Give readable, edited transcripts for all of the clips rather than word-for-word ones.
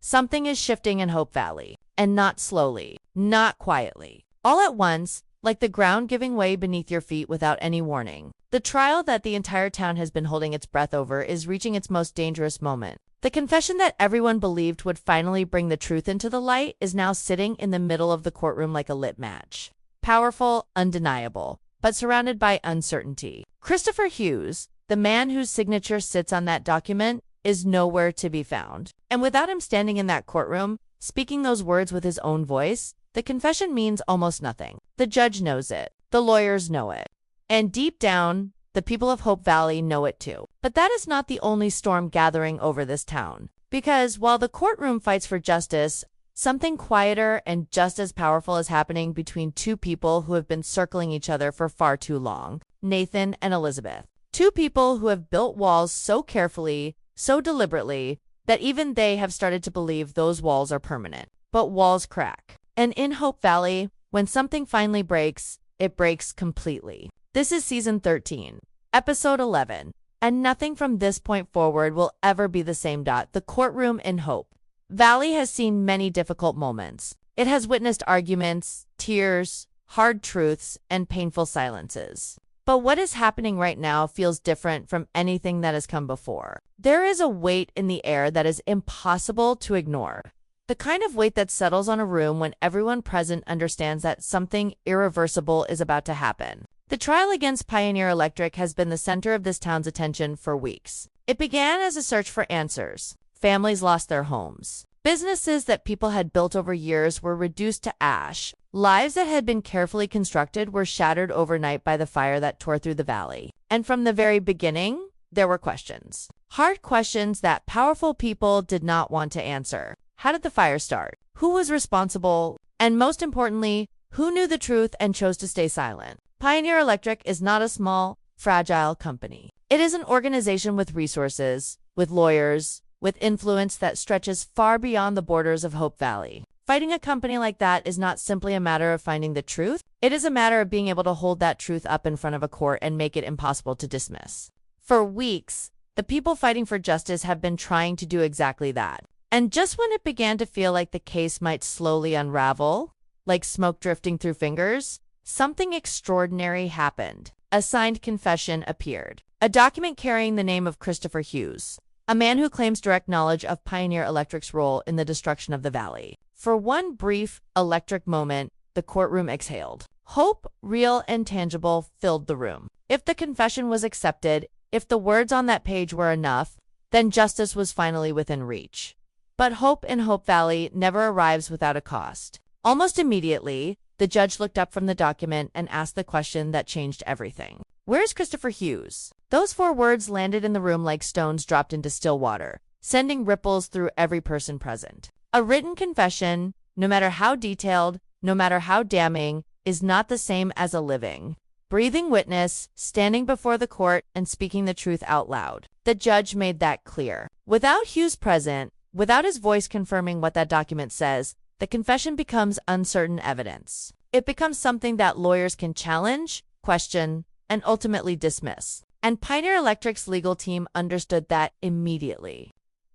Something is shifting in Hope Valley, and not slowly, not quietly. All at once, like the ground giving way beneath your feet without any warning. The trial that the entire town has been holding its breath over is reaching its most dangerous moment. The confession that everyone believed would finally bring the truth into the light is now sitting in the middle of the courtroom like a lit match. Powerful, undeniable, but surrounded by uncertainty. Christopher Hughes, the man whose signature sits on that document, is nowhere to be found. And without him standing in that courtroom, speaking those words with his own voice, the confession means almost nothing. The judge knows it. The lawyers know it. And deep down, the people of Hope Valley know it too. But that is not the only storm gathering over this town. Because while the courtroom fights for justice, something quieter and just as powerful is happening between two people who have been circling each other for far too long. Nathan and Elizabeth. Two people who have built walls so carefully, so deliberately, that even they have started to believe those walls are permanent. But walls crack. And in Hope Valley, when something finally breaks, it breaks completely. This is Season 13, Episode 11, and nothing from this point forward will ever be the same. The courtroom in Hope Valley has seen many difficult moments. It has witnessed arguments, tears, hard truths, and painful silences. But what is happening right now feels different from anything that has come before. There is a weight in the air that is impossible to ignore. The kind of weight that settles on a room when everyone present understands that something irreversible is about to happen. The trial against Pioneer Electric has been the center of this town's attention for weeks. It began as a search for answers. Families lost their homes. Businesses that people had built over years were reduced to ash. Lives that had been carefully constructed were shattered overnight by the fire that tore through the valley. And from the very beginning, there were questions. Hard questions that powerful people did not want to answer. How did the fire start? Who was responsible? And most importantly, who knew the truth and chose to stay silent? Pioneer Electric is not a small, fragile company. It is an organization with resources, with lawyers, with influence that stretches far beyond the borders of Hope Valley. Fighting a company like that is not simply a matter of finding the truth. It is a matter of being able to hold that truth up in front of a court and make it impossible to dismiss. For weeks, the people fighting for justice have been trying to do exactly that. And just when it began to feel like the case might slowly unravel, like smoke drifting through fingers, something extraordinary happened. A signed confession appeared. A document carrying the name of Christopher Hughes, a man who claims direct knowledge of Pioneer Electric's role in the destruction of the valley. For one brief, electric moment, the courtroom exhaled. Hope, real and tangible, filled the room. If the confession was accepted, if the words on that page were enough, then justice was finally within reach. But hope in Hope Valley never arrives without a cost. Almost immediately, the judge looked up from the document and asked the question that changed everything. Where's Christopher Hughes? Those 4 words landed in the room like stones dropped into still water, sending ripples through every person present. A written confession, no matter how detailed, no matter how damning, is not the same as a living, breathing witness standing before the court and speaking the truth out loud. The judge made that clear. Without Hughes present, without his voice confirming what that document says, the confession becomes uncertain evidence. It becomes something that lawyers can challenge, question, and ultimately dismiss. And Pioneer Electric's legal team understood that immediately.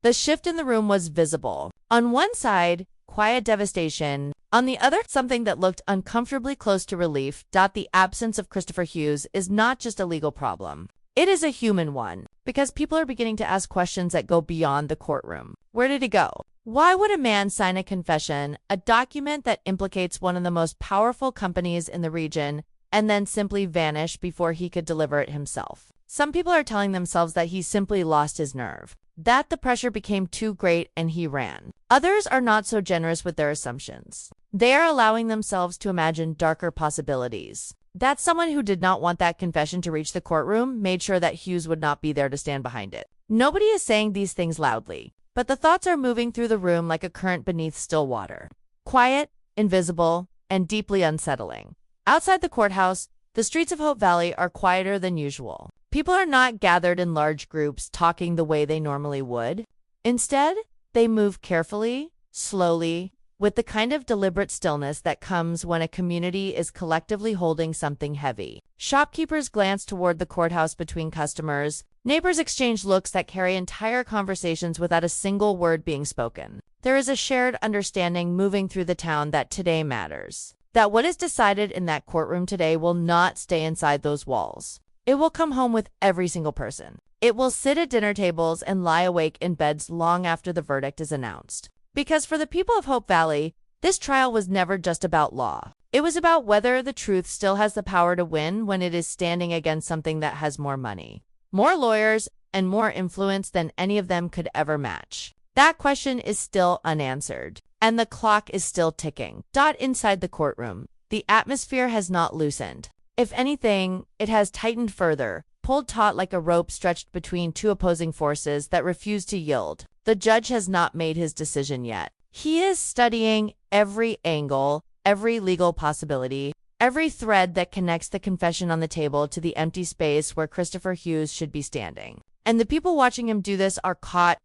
The shift in the room was visible. On one side, quiet devastation. On the other, something that looked uncomfortably close to relief. The absence of Christopher Hughes is not just a legal problem. It is a human one, because people are beginning to ask questions that go beyond the courtroom. Where did he go? Why would a man sign a confession, a document that implicates one of the most powerful companies in the region, and then simply vanish before he could deliver it himself? Some people are telling themselves that he simply lost his nerve, that the pressure became too great and he ran. Others are not so generous with their assumptions. They are allowing themselves to imagine darker possibilities. That someone who did not want that confession to reach the courtroom made sure that Hughes would not be there to stand behind it. Nobody is saying these things loudly, but the thoughts are moving through the room like a current beneath still water. Quiet, invisible, and deeply unsettling. Outside the courthouse, the streets of Hope Valley are quieter than usual. People are not gathered in large groups talking the way they normally would. Instead, they move carefully, slowly, with the kind of deliberate stillness that comes when a community is collectively holding something heavy. Shopkeepers glance toward the courthouse between customers. Neighbors exchange looks that carry entire conversations without a single word being spoken. there is a shared understanding moving through the town that today matters. That what is decided in that courtroom today will not stay inside those walls. It will come home with every single person. It will sit at dinner tables and lie awake in beds long after the verdict is announced. Because for the people of Hope Valley, this trial was never just about law. It was about whether the truth still has the power to win when it is standing against something that has more money, more lawyers, and more influence than any of them could ever match. That question is still unanswered, and the clock is still ticking. Inside the courtroom, the atmosphere has not loosened. If anything, it has tightened further, pulled taut like a rope stretched between two opposing forces that refuse to yield. The judge has not made his decision yet. He is studying every angle, every legal possibility, every thread that connects the confession on the table to the empty space where Christopher Hughes should be standing. And the people watching him do this are caught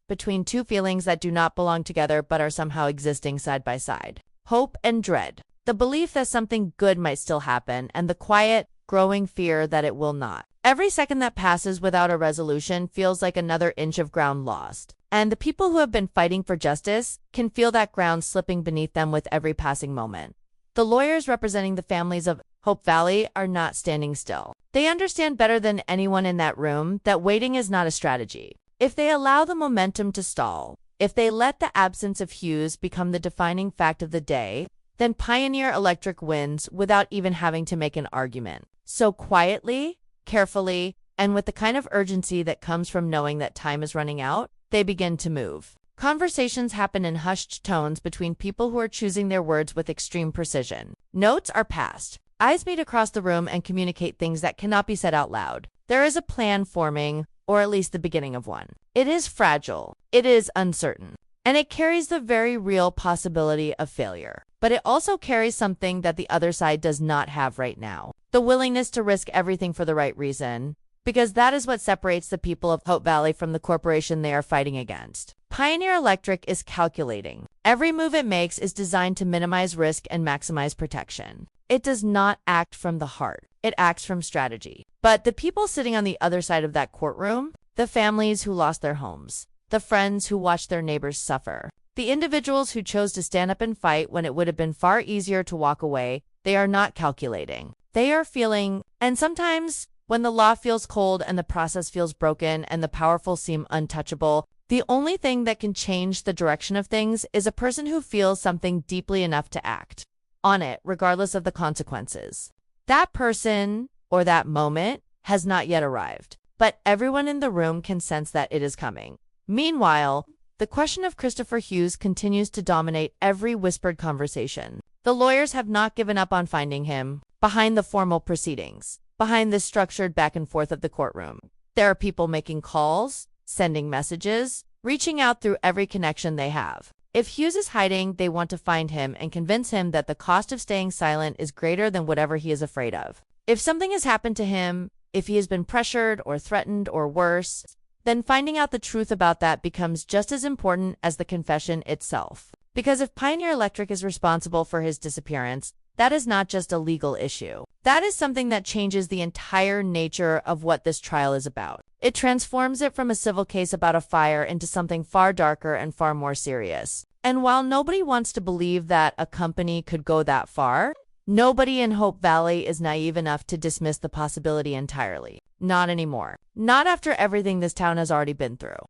between two feelings that do not belong together but are somehow existing side by side. Hope and dread. The belief that something good might still happen, and the quiet, growing fear that it will not. Every second that passes without a resolution feels like another inch of ground lost. And the people who have been fighting for justice can feel that ground slipping beneath them with every passing moment. The lawyers representing the families of Hope Valley are not standing still. They understand better than anyone in that room that waiting is not a strategy. If they allow the momentum to stall, if they let the absence of Hughes become the defining fact of the day, then Pioneer Electric wins without even having to make an argument. So quietly, carefully, and with the kind of urgency that comes from knowing that time is running out, they begin to move. Conversations happen in hushed tones between people who are choosing their words with extreme precision. Notes are passed. Eyes meet across the room and communicate things that cannot be said out loud. There is a plan forming, or at least the beginning of one. It is fragile. It is uncertain. And it carries the very real possibility of failure. But it also carries something that the other side does not have right now. The willingness to risk everything for the right reason. Because that is what separates the people of Hope Valley from the corporation they are fighting against. Pioneer Electric is calculating. Every move it makes is designed to minimize risk and maximize protection. It does not act from the heart. It acts from strategy. But the people sitting on the other side of that courtroom, the families who lost their homes, the friends who watched their neighbors suffer, the individuals who chose to stand up and fight when it would have been far easier to walk away, they are not calculating. They are feeling, and sometimes, when the law feels cold and the process feels broken and the powerful seem untouchable, the only thing that can change the direction of things is a person who feels something deeply enough to act on it, regardless of the consequences. That person, or that moment, has not yet arrived, but everyone in the room can sense that it is coming. Meanwhile, the question of Christopher Hughes continues to dominate every whispered conversation. The lawyers have not given up on finding him behind the formal proceedings. Behind this structured back and forth of the courtroom, there are people making calls, sending messages, reaching out through every connection they have. If Hughes is hiding, they want to find him and convince him that the cost of staying silent is greater than whatever he is afraid of. If something has happened to him, if he has been pressured or threatened or worse, then finding out the truth about that becomes just as important as the confession itself. Because if Pioneer Electric is responsible for his disappearance, that is not just a legal issue. That is something that changes the entire nature of what this trial is about. It transforms it from a civil case about a fire into something far darker and far more serious. And while nobody wants to believe that a company could go that far, nobody in Hope Valley is naive enough to dismiss the possibility entirely. Not anymore. Not after everything this town has already been through.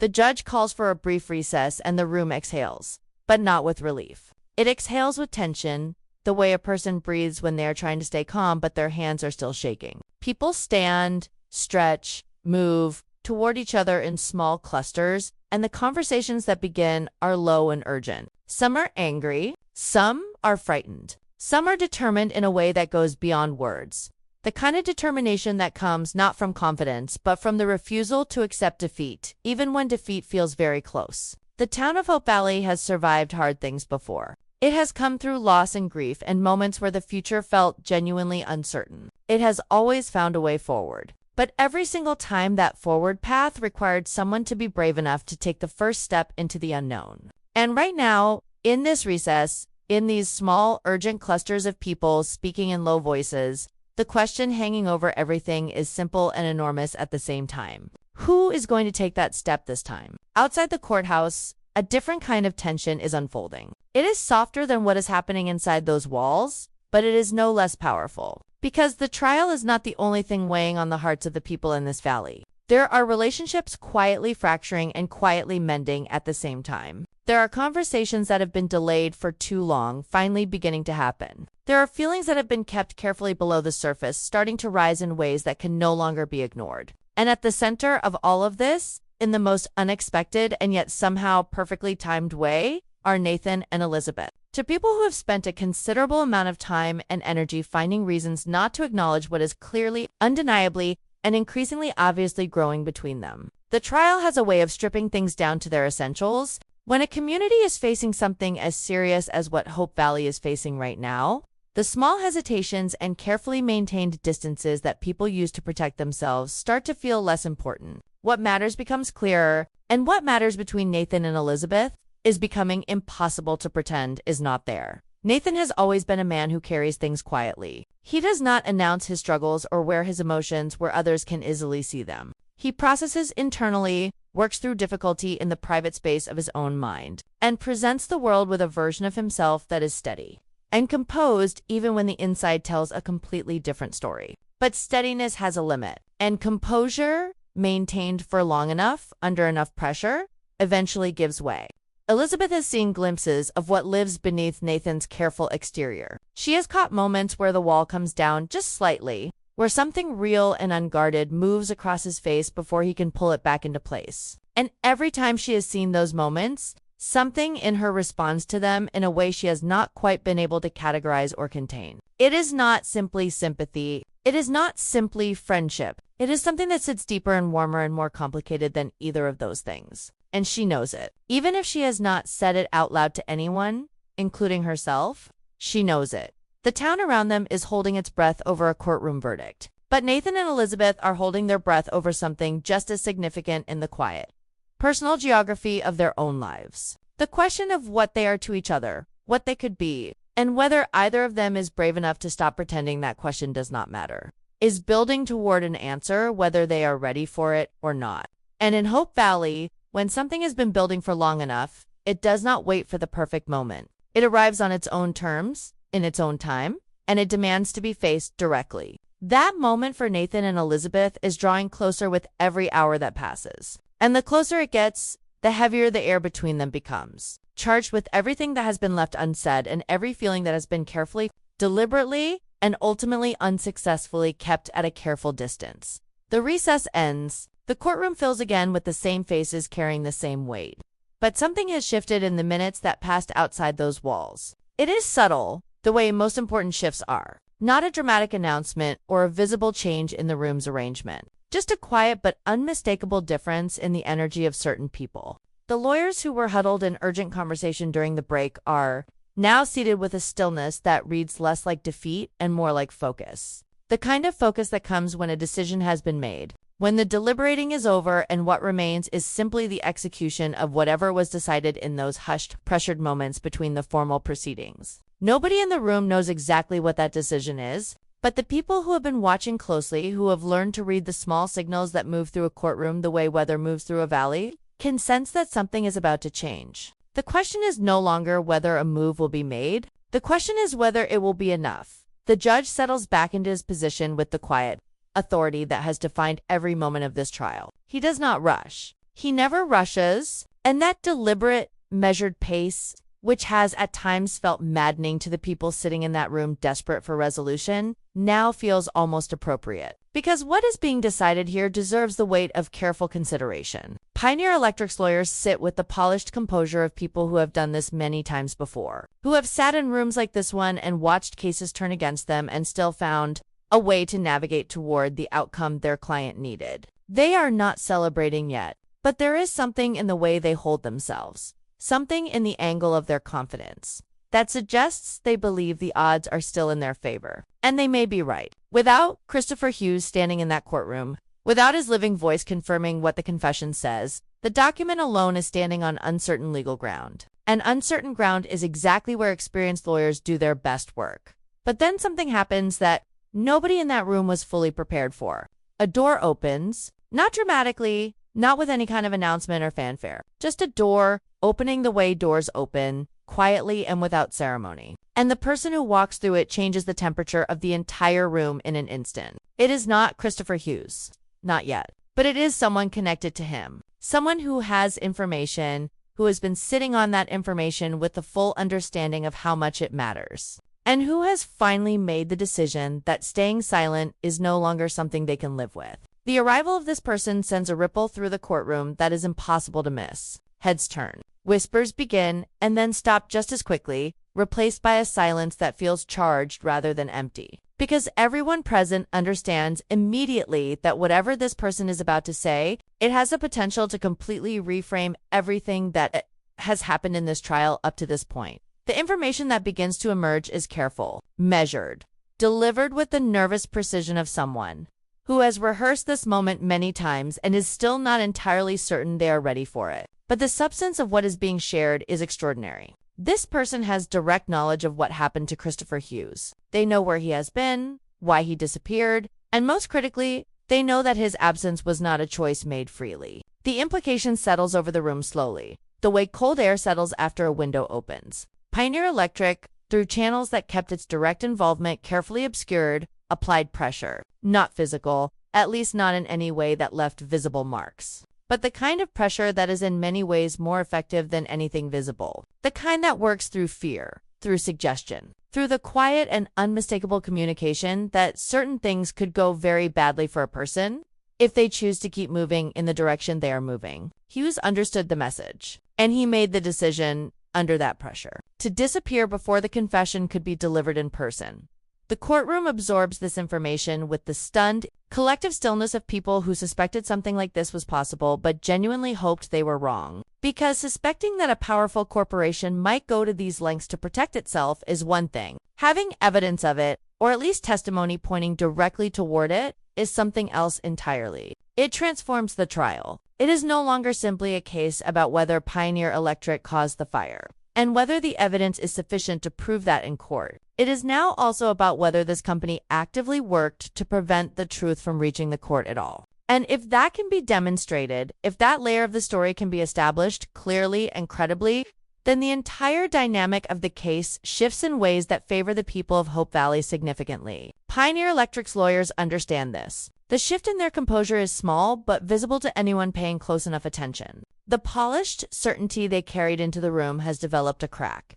The judge calls for a brief recess and the room exhales, but not with relief. It exhales with tension, the way a person breathes when they are trying to stay calm but their hands are still shaking. People stand, stretch, move toward each other in small clusters, and the conversations that begin are low and urgent. Some are angry, some are frightened, some are determined in a way that goes beyond words. The kind of determination that comes not from confidence but from the refusal to accept defeat, even when defeat feels very close. The town of Hope Valley has survived hard things before. It has come through loss and grief and moments where the future felt genuinely uncertain. It has always found a way forward. But every single time that forward path required someone to be brave enough to take the first step into the unknown. And right now, in this recess, in these small, urgent clusters of people speaking in low voices, the question hanging over everything is simple and enormous at the same time. Who is going to take that step this time? Outside the courthouse, a different kind of tension is unfolding. It is softer than what is happening inside those walls, but it is no less powerful. Because the trial is not the only thing weighing on the hearts of the people in this valley. There are relationships quietly fracturing and quietly mending at the same time. There are conversations that have been delayed for too long finally beginning to happen. There are feelings that have been kept carefully below the surface starting to rise in ways that can no longer be ignored. And at the center of all of this, in the most unexpected and yet somehow perfectly timed way, are Nathan and Elizabeth. To people who have spent a considerable amount of time and energy finding reasons not to acknowledge what is clearly, undeniably, and increasingly obviously growing between them. The trial has a way of stripping things down to their essentials. When a community is facing something as serious as what Hope Valley is facing right now, the small hesitations and carefully maintained distances that people use to protect themselves start to feel less important. What matters becomes clearer, and what matters between Nathan and Elizabeth is becoming impossible to pretend is not there. Nathan has always been a man who carries things quietly. He does not announce his struggles or wear his emotions where others can easily see them. He processes internally, works through difficulty in the private space of his own mind, and presents the world with a version of himself that is steady and composed even when the inside tells a completely different story. But steadiness has a limit, and composure, maintained for long enough, under enough pressure, eventually gives way. Elizabeth has seen glimpses of what lives beneath Nathan's careful exterior. She has caught moments where the wall comes down just slightly, where something real and unguarded moves across his face before he can pull it back into place. And every time she has seen those moments, something in her responds to them in a way she has not quite been able to categorize or contain. It is not simply sympathy. It is not simply friendship. It is something that sits deeper and warmer and more complicated than either of those things. And she knows it. Even if she has not said it out loud to anyone, including herself, she knows it. The town around them is holding its breath over a courtroom verdict. But Nathan and Elizabeth are holding their breath over something just as significant in the quiet, personal geography of their own lives. The question of what they are to each other, what they could be, and whether either of them is brave enough to stop pretending that question does not matter, is building toward an answer whether they are ready for it or not. And in Hope Valley, when something has been building for long enough, it does not wait for the perfect moment. It arrives on its own terms, in its own time, and it demands to be faced directly. That moment for Nathan and Elizabeth is drawing closer with every hour that passes. And the closer it gets, the heavier the air between them becomes, charged with everything that has been left unsaid and every feeling that has been carefully, deliberately, and ultimately unsuccessfully kept at a careful distance. The recess ends. The courtroom fills again with the same faces carrying the same weight. But something has shifted in the minutes that passed outside those walls. It is subtle, the way most important shifts are. Not a dramatic announcement or a visible change in the room's arrangement. Just a quiet but unmistakable difference in the energy of certain people. The lawyers who were huddled in urgent conversation during the break are now seated with a stillness that reads less like defeat and more like focus. The kind of focus that comes when a decision has been made, when the deliberating is over and what remains is simply the execution of whatever was decided in those hushed, pressured moments between the formal proceedings. Nobody in the room knows exactly what that decision is, but the people who have been watching closely, who have learned to read the small signals that move through a courtroom the way weather moves through a valley, can sense that something is about to change. The question is no longer whether a move will be made. The question is whether it will be enough. The judge settles back into his position with the quiet authority that has defined every moment of this trial. He does not rush. He never rushes, and that deliberate, measured pace, which has at times felt maddening to the people sitting in that room desperate for resolution, now feels almost appropriate. Because what is being decided here deserves the weight of careful consideration. Pioneer Electric's lawyers sit with the polished composure of people who have done this many times before, who have sat in rooms like this one and watched cases turn against them and still found a way to navigate toward the outcome their client needed. They are not celebrating yet, but there is something in the way they hold themselves, something in the angle of their confidence, that suggests they believe the odds are still in their favor. And they may be right. Without Christopher Hughes standing in that courtroom, without his living voice confirming what the confession says, the document alone is standing on uncertain legal ground. And uncertain ground is exactly where experienced lawyers do their best work. But then something happens that nobody in that room was fully prepared for. A door opens, not dramatically, not with any kind of announcement or fanfare, just a door, opening the way doors open, quietly and without ceremony. And the person who walks through it changes the temperature of the entire room in an instant. It is not Christopher Hughes. Not yet. But it is someone connected to him. Someone who has information, who has been sitting on that information with the full understanding of how much it matters, and who has finally made the decision that staying silent is no longer something they can live with. The arrival of this person sends a ripple through the courtroom that is impossible to miss. Heads turn. Whispers begin and then stop just as quickly, replaced by a silence that feels charged rather than empty. Because everyone present understands immediately that whatever this person is about to say, it has the potential to completely reframe everything that has happened in this trial up to this point. The information that begins to emerge is careful, measured, delivered with the nervous precision of someone who has rehearsed this moment many times and is still not entirely certain they are ready for it. But the substance of what is being shared is extraordinary. This person has direct knowledge of what happened to Christopher Hughes. They know where he has been, why he disappeared, and most critically, they know that his absence was not a choice made freely. The implication settles over the room slowly, the way cold air settles after a window opens. Pioneer Electric, through channels that kept its direct involvement carefully obscured, applied pressure. Not physical, at least not in any way that left visible marks, but the kind of pressure that is in many ways more effective than anything visible. The kind that works through fear, through suggestion, through the quiet and unmistakable communication that certain things could go very badly for a person if they choose to keep moving in the direction they are moving. Hughes understood the message, and he made the decision under that pressure to disappear before the confession could be delivered in person. The courtroom absorbs this information with the stunned, collective stillness of people who suspected something like this was possible but genuinely hoped they were wrong. Because suspecting that a powerful corporation might go to these lengths to protect itself is one thing. Having evidence of it, or at least testimony pointing directly toward it, is something else entirely. It transforms the trial. It is no longer simply a case about whether Pioneer Electric caused the fire, and whether the evidence is sufficient to prove that in court. It is now also about whether this company actively worked to prevent the truth from reaching the court at all. And if that can be demonstrated, if that layer of the story can be established clearly and credibly, then the entire dynamic of the case shifts in ways that favor the people of Hope Valley significantly. Pioneer Electric's lawyers understand this. The shift in their composure is small, but visible to anyone paying close enough attention. The polished certainty they carried into the room has developed a crack.